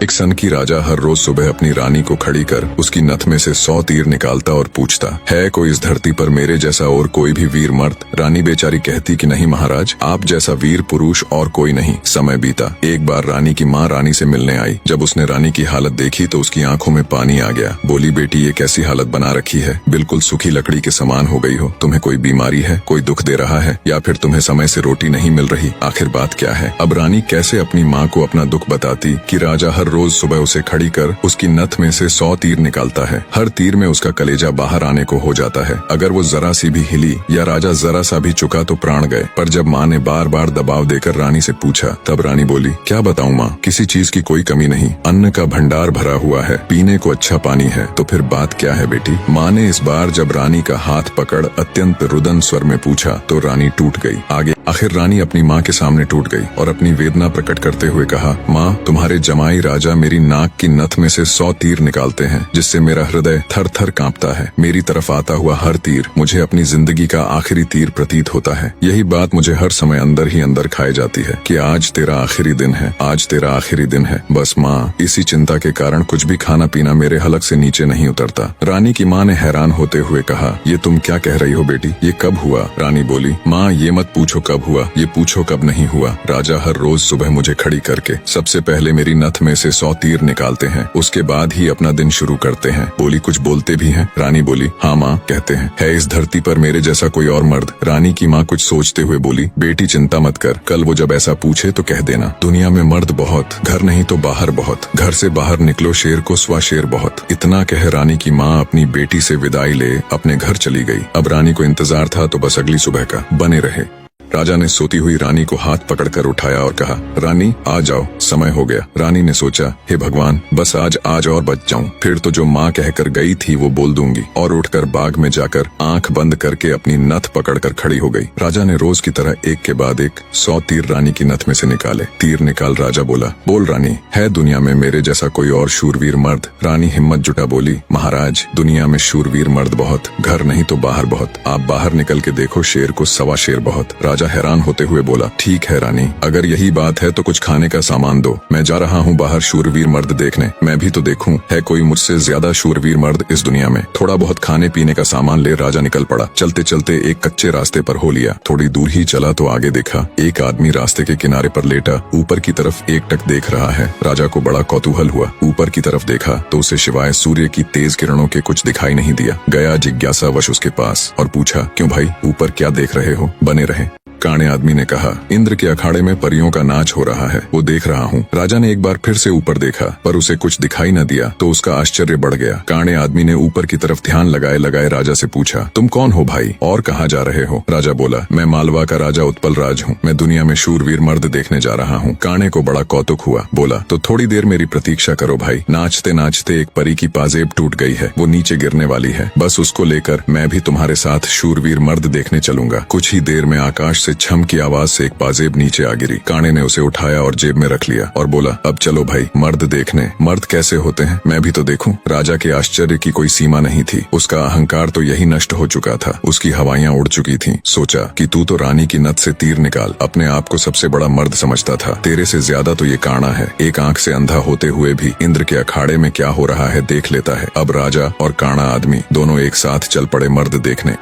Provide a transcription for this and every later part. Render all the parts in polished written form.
एक सन की राजा हर रोज सुबह अपनी रानी को खड़ी कर उसकी नथ में से 100 तीर निकालता और पूछता, है कोई इस धरती पर मेरे जैसा और कोई भी वीर मर्द? रानी बेचारी कहती कि नहीं महाराज, आप जैसा वीर पुरुष और कोई नहीं। समय बीता। एक बार रानी की माँ रानी से मिलने आई। जब उसने रानी की हालत देखी तो उसकी आंखों में पानी आ गया। बोली, बेटी ये कैसी हालत बना रखी है, बिल्कुल सूखी लकड़ी के समान हो गई हो। तुम्हें कोई बीमारी है, कोई दुख दे रहा है, या फिर तुम्हें समय से रोटी नहीं मिल रही? आखिर बात क्या है? अब रानी कैसे अपनी माँ को अपना दुख बताती कि राजा हर रोज सुबह उसे खड़ी कर उसकी नथ में से 100 तीर निकालता है। हर तीर में उसका कलेजा बाहर आने को हो जाता है। अगर वो जरा सी भी हिली या राजा जरा सा भी चुका तो प्राण गए। पर जब माँ ने बार बार दबाव देकर रानी से पूछा, तब रानी बोली, क्या बताऊं माँ, किसी चीज की कोई कमी नहीं। अन्न का भंडार भरा हुआ है, पीने को अच्छा पानी है। तो फिर बात क्या है बेटी? माँ ने इस बार जब रानी का हाथ पकड़ अत्यंत रुदन स्वर में पूछा तो रानी टूट गई। आखिर रानी अपनी माँ के सामने टूट गई और अपनी वेदना प्रकट करते हुए कहा, माँ, तुम्हारे जमाई राजा मेरी नाक की नथ में से 100 तीर निकालते हैं, जिससे मेरा हृदय थर थर कांपता है। मेरी तरफ आता हुआ हर तीर मुझे अपनी जिंदगी का आखिरी तीर प्रतीत होता है। यही बात मुझे हर समय अंदर ही अंदर खाए जाती है कि आज तेरा आखिरी दिन है, आज तेरा आखिरी दिन है। बस माँ, इसी चिंता के कारण कुछ भी खाना पीना मेरे हलक से नीचे नहीं उतरता। रानी की माँ ने हैरान होते हुए कहा, ये तुम क्या कह रही हो बेटी, ये कब हुआ? रानी बोली, माँ ये मत पूछो कब हुआ, ये पूछो कब नहीं हुआ। राजा हर रोज सुबह मुझे खड़ी करके सबसे पहले मेरी नथ में से 100 तीर निकालते हैं, उसके बाद ही अपना दिन शुरू करते हैं। बोली, कुछ बोलते भी हैं? रानी बोली, हाँ माँ, कहते हैं। है इस धरती पर मेरे जैसा कोई और मर्द? रानी की माँ कुछ सोचते हुए बोली, बेटी चिंता मत कर, कल वो जब ऐसा पूछे तो कह देना, दुनिया में मर्द बहुत, घर नहीं तो बाहर बहुत, घर से बाहर निकलो शेर को स्वा शेर बहुत। इतना कह रानी की माँ अपनी बेटी से विदाई ले अपने घर चली गई। अब रानी को इंतजार था तो बस अगली सुबह का। बने रहे। राजा ने सोती हुई रानी को हाथ पकड़कर उठाया और कहा, रानी आ जाओ, समय हो गया। रानी ने सोचा, हे भगवान, बस आज और बच जाऊं, फिर तो जो माँ कहकर गई थी वो बोल दूंगी। और उठकर बाग में जाकर आंख बंद करके अपनी नथ पकड़कर खड़ी हो गई। राजा ने रोज की तरह एक के बाद एक 100 तीर रानी की नथ में से निकाले। तीर निकाल राजा बोला, बोल रानी, है दुनिया में मेरे जैसा कोई और शूरवीर मर्द? रानी हिम्मत जुटा बोली, महाराज, दुनिया में शूरवीर मर्द बहुत, घर नहीं तो बाहर बहुत। आप बाहर निकल के देखो, शेर को सवा शेर बहुत। राजा हैरान होते हुए बोला, ठीक है रानी, अगर यही बात है तो कुछ खाने का सामान दो, मैं जा रहा हूँ बाहर शूरवीर मर्द देखने, मैं भी तो देखूं, है कोई मुझसे ज्यादा शूरवीर मर्द इस दुनिया में। थोड़ा बहुत खाने पीने का सामान ले राजा निकल पड़ा। चलते चलते एक कच्चे रास्ते पर हो लिया। थोड़ी दूर ही चला तो आगे देखा, एक आदमी रास्ते के किनारे पर लेटा ऊपर की तरफ एकटक देख रहा है। राजा को बड़ा कौतूहल हुआ। ऊपर की तरफ देखा तो उसे सिवाय सूर्य की तेज किरणों के कुछ दिखाई नहीं दिया। गया जिज्ञासावश उसके पास और पूछा, क्यों भाई, ऊपर क्या देख रहे हो? बने रहे। काणे आदमी ने कहा, इंद्र के अखाड़े में परियों का नाच हो रहा है, वो देख रहा हूँ। राजा ने एक बार फिर से ऊपर देखा पर उसे कुछ दिखाई न दिया तो उसका आश्चर्य बढ़ गया। काणे आदमी ने ऊपर की तरफ ध्यान लगाए लगाए राजा से पूछा, तुम कौन हो भाई और कहाँ जा रहे हो? राजा बोला, मैं मालवा का राजा उत्पल राज हूँ, मैं दुनिया में शूरवीर मर्द देखने जा रहा हूँ। काणे को बड़ा कौतुक हुआ। बोला, तो थोड़ी देर मेरी प्रतीक्षा करो भाई। नाचते नाचते एक परी की पाजेब टूट गई है, वो नीचे गिरने वाली है, बस उसको लेकर मैं भी तुम्हारे साथ शूरवीर मर्द देखने चलूंगा। कुछ ही देर में आकाश से छम की आवाज से एक पाजेब नीचे आ गिरी। काणे ने उसे उठाया और जेब में रख लिया और बोला, अब चलो भाई मर्द देखने। मर्द कैसे होते हैं मैं भी तो देखूं। राजा के आश्चर्य की कोई सीमा नहीं थी। उसका अहंकार तो यही नष्ट हो चुका था, उसकी हवाइयां उड़ चुकी थीं। सोचा कि तू तो रानी की नथ से तीर निकाल अपने आप को सबसे बड़ा मर्द समझता था, तेरे से ज्यादा तो ये काणा है। एक आंख से अंधा होते हुए भी इंद्र के अखाड़े में क्या हो रहा है देख लेता है। अब राजा और काणा आदमी दोनों एक साथ चल पड़े मर्द देखने।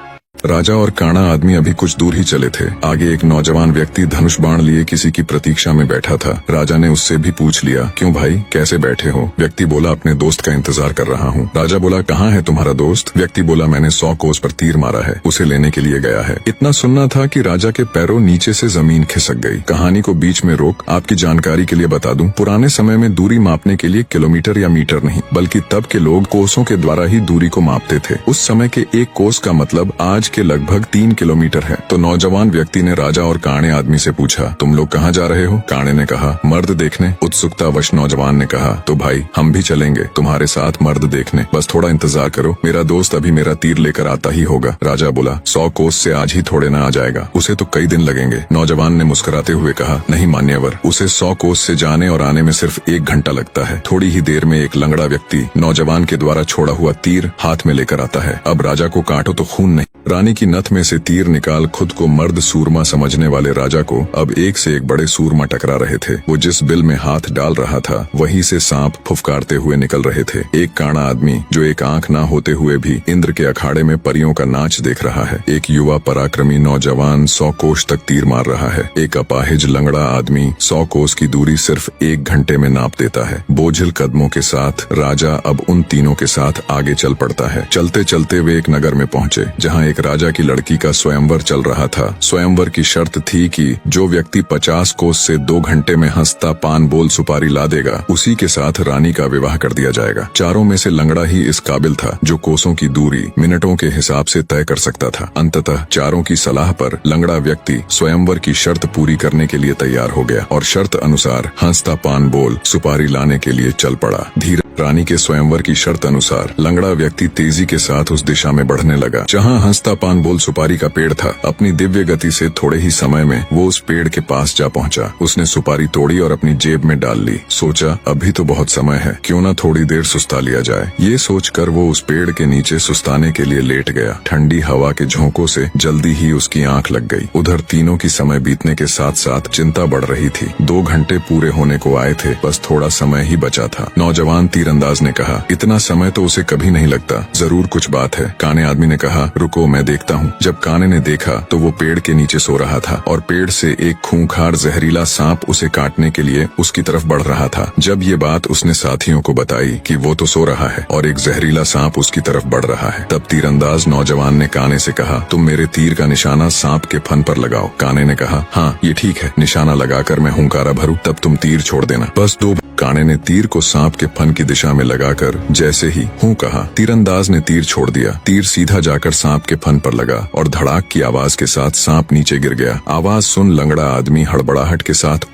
राजा और काणा आदमी अभी कुछ दूर ही चले थे। आगे एक नौजवान व्यक्ति धनुष बाण लिए किसी की प्रतीक्षा में बैठा था। राजा ने उससे भी पूछ लिया, क्यों भाई, कैसे बैठे हो? व्यक्ति बोला, अपने दोस्त का इंतजार कर रहा हूँ। राजा बोला, कहाँ है तुम्हारा दोस्त? व्यक्ति बोला, मैंने 100 कोस पर तीर मारा है, उसे लेने के लिए गया है। इतना सुनना था कि राजा के पैरों नीचे से जमीन खिसक गई। कहानी को बीच में रोक आपकी जानकारी के लिए बता दूं, पुराने समय में दूरी मापने के लिए किलोमीटर या मीटर नहीं बल्कि तब के लोग कोसों के द्वारा ही दूरी को मापते थे। उस समय के एक कोस का मतलब आज के लगभग 3 किलोमीटर है। तो नौजवान व्यक्ति ने राजा और काणे आदमी से पूछा, तुम लोग कहाँ जा रहे हो? काणे ने कहा, मर्द देखने। उत्सुकतावश नौजवान ने कहा, तो भाई हम भी चलेंगे तुम्हारे साथ मर्द देखने, बस थोड़ा इंतजार करो, मेरा दोस्त अभी मेरा तीर लेकर आता ही होगा। राजा बोला, 100 कोस से आज ही थोड़े न आ जाएगा, उसे तो कई दिन लगेंगे। नौजवान ने मुस्कुराते हुए कहा, नहीं मान्यवर, उसे 100 कोस से जाने और आने में सिर्फ 1 घंटा लगता है। थोड़ी ही देर में एक लंगड़ा व्यक्ति नौजवान के द्वारा छोड़ा हुआ तीर हाथ में लेकर आता है। अब राजा को काटो तो खून नहीं। रानी की नथ में से तीर निकाल खुद को मर्द सूरमा समझने वाले राजा को अब एक से एक बड़े सूरमा टकरा रहे थे। वो जिस बिल में हाथ डाल रहा था वहीं से सांप फुफकारते हुए निकल रहे थे। एक काना आदमी जो एक आंख ना होते हुए भी इंद्र के अखाड़े में परियों का नाच देख रहा है। एक युवा पराक्रमी नौजवान 100 कोस तक तीर मार रहा है। एक अपाहिज लंगड़ा आदमी 100 कोस की दूरी सिर्फ 1 घंटे में नाप देता है। बोझिल कदमों के साथ राजा अब उन तीनों के साथ आगे चल पड़ता है। चलते चलते वे एक नगर में पहुंचे जहां एक राजा की लड़की का स्वयंवर चल रहा था। स्वयंवर की शर्त थी कि जो व्यक्ति 50 कोस से 2 घंटे में हंसता पान बोल सुपारी ला देगा उसी के साथ रानी का विवाह कर दिया जाएगा। चारों में से लंगड़ा ही इस काबिल था जो कोसों की दूरी मिनटों के हिसाब से तय कर सकता था। अंततः चारों की सलाह पर लंगड़ा व्यक्ति स्वयंवर की शर्त पूरी करने के लिए तैयार हो गया और शर्त अनुसार हंसता पान बोल सुपारी लाने के लिए चल पड़ा। धीरे रानी के स्वयंवर की शर्त अनुसार लंगड़ा व्यक्ति तेजी के साथ उस दिशा में बढ़ने लगा जहां हंसता पान बोल सुपारी का पेड़ था। अपनी दिव्य गति से थोड़े ही समय में वो उस पेड़ के पास जा पहुंचा। उसने सुपारी तोड़ी और अपनी जेब में डाल ली। सोचा अभी तो बहुत समय है, क्यों न थोड़ी देर सुस्ता लिया जाए। ये सोचकर वो उस पेड़ के नीचे सुस्ताने के लिए लेट गया। ठंडी हवा के झोंकों से जल्दी ही उसकी आंख लग गई। उधर तीनों की समय बीतने के साथ साथ चिंता बढ़ रही थी। 2 घंटे पूरे होने को आए थे, बस थोड़ा समय ही बचा था। नौजवान तीरंदाज ने कहा, इतना समय तो उसे कभी नहीं लगता, जरूर कुछ बात है। काने आदमी ने कहा, रुको मैं देखता हूँ। जब काने ने देखा तो वो पेड़ के नीचे सो रहा था और पेड़ से एक खूंखार जहरीला सांप उसे काटने के लिए उसकी तरफ बढ़ रहा था। जब ये बात उसने साथियों को बताई कि वो तो सो रहा है और एक जहरीला सांप उसकी तरफ बढ़ रहा है, तब तीरंदाज नौजवान ने काने से कहा, तुम मेरे तीर का निशाना सांप के फन पर लगाओ। काने ने कहा, हाँ ये ठीक है, निशाना लगाकर मैं हुंकारा भरूं तब तुम तीर छोड़ देना। बस 2 काने ने तीर को सांप के फन की दिशा में लगाकर जैसे ही हूं कहा, तीरंदाज ने तीर छोड़ दिया। तीर सीधा जाकर सांप के फन पर लगा और धड़ाक की आवाज के साथ सांप नीचे गिर गया। आवाज सुन लंगड़ा आदमी हड़बड़ाहट के साथ